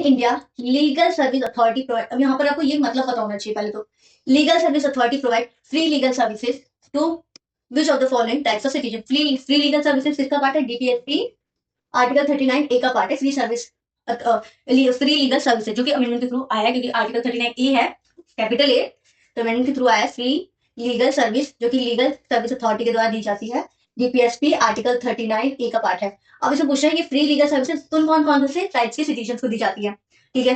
India legal service authority provide, अब यहाँ पर आपको ये मतलब पता होना चाहिए पहले तो। Legal service authority provide free legal services to which of the following types of citizen. Free legal services किसका पार्ट है? डीपीएसपी आर्टिकल 39 ए का पार्ट है, free service free legal services, जो कि अमेंडमेंट के थ्रू आया है, क्योंकि आर्टिकल 39 ए है कैपिटल ए, तो अमेंडमेंट के थ्रू आया है फ्री लीगल सर्विस, जो कि लीगल सर्विस अथॉरिटी के द्वारा दी जाती है। डीपीएसपी आर्टिकल 39 ए का पार्ट है। अब इसे पूछा है कि फ्री लीगल सर्विसेज कौन कौन से टाइप्स के सिटीजन को दी जाती है। ठीक है,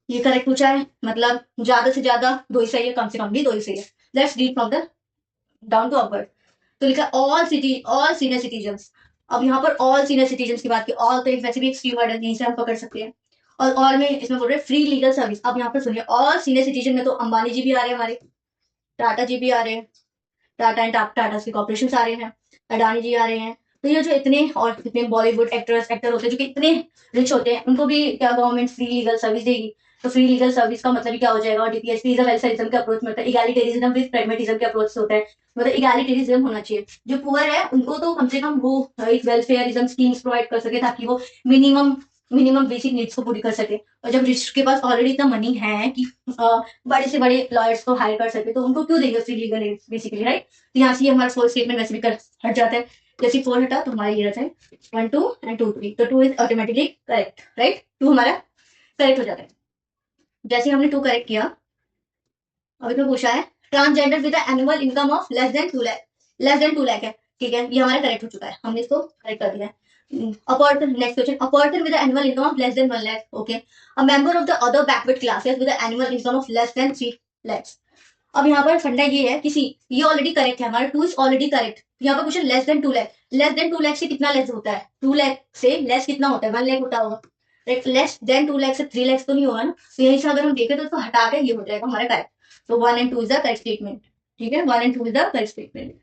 ये करेक्ट पूछा है, मतलब ज्यादा से ज्यादा दो ही सही है, कम से कम भी दो ही सही है। Let's read from the down to upward. तो लिखा ऑल सीनियर सिटीजन। अब यहाँ पर ऑल सीनियर सिटीजन की बात की, ऑल तो एक वैसे भी एक स्ट्रीम वर्ड है, यहीं से हम पकड़ सकते हैं। और ऑल में इसमें बोल रहे हैं फ्री लीगल सर्विस। अब यहाँ पर सुनिए, ऑल सीनियर सिटीजन में तो अंबानी जी भी आ रहे हैं, हमारे टाटा जी भी आ रहे हैं, टाटा एंड टाटा के कॉर्पोरेशन आ रहे हैं, अडानी जी आ रहे हैं। तो ये जो इतने और इतने बॉलीवुड एक्टर होते हैं जो कि इतने रिच होते हैं, उनको भी क्या गवर्नमेंट फ्री लीगल सर्विस देगी? तो फ्री लीगल सर्विस का मतलब क्या हो जाएगा? डीपीएसपी इज अ वेलफेयरिज्म के अप्रोच में होता है, इगैलिटेरिज्म विद प्रैग्मेटिज्म के अप्रोच से होता है। मतलब इगैलिटेरिज्म होना चाहिए, जो पुअर है उनको तो कम से कम वो एक वेलफेयरिज्म स्कीम्स प्रोवाइड कर सके, ताकि वो मिनिमम मिनिमम बेसिक नीड्स को पूरी कर सके। और जब रिच के पास ऑलरेडी इतना मनी है कि बड़े से बड़े लॉयर्स को हायर कर सके, तो उनको क्यों देंगे free legal aid basically, right? तो यहाँ से हमारा फोर्थ स्टेटमेंट वैसे भी कर हट जाता है। जैसे 4 हटा तो हमारा ये रहता है 1 2 एंड 2 3, तो 2 इज ऑटोमेटिकली करेक्ट, राइट? 2 हमारा करेक्ट हो जाता है। जैसे हमने 2 करेक्ट किया, अभी तो पूछा है transgender with annual income of less than 2 lakh है। ठीक है, ये हमारा करेक्ट हो चुका है, हमने इसको करेक्ट कर दिया है। Next question, a person with annual income of less than 1 lakh, okay. A member of the other backward classes with annual income of less than 3 lakhs। अब यहाँ पर फंडा ये है किसी, ये ऑलरेडी करेक्ट है, हमारा 2 इज ऑलरेडी करेक्ट। यहाँ पर question less than 2 lakh, less than 2 lakh से कितना लेस होता है? 2 लाख से लेस कितना होता है? 1 लाख होता होगा, राइट? लेस देन 2 लाख से 3 लाख तो नहीं होगा ना, तो यहीं से अगर हम देखें तो इसको हटा के ये हो जाएगा हमारा करेक्ट। तो 1 and 2 is the correct statement. ठीक है, 1 and 2 is the correct statement.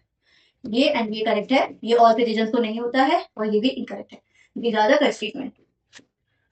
ये एंड ये करेक्ट है, ये ऑल सिटीजन को नहीं होता है, और ये भी इनकरेक्ट है, ये ज्यादा करेक्ट स्टेटमेंट।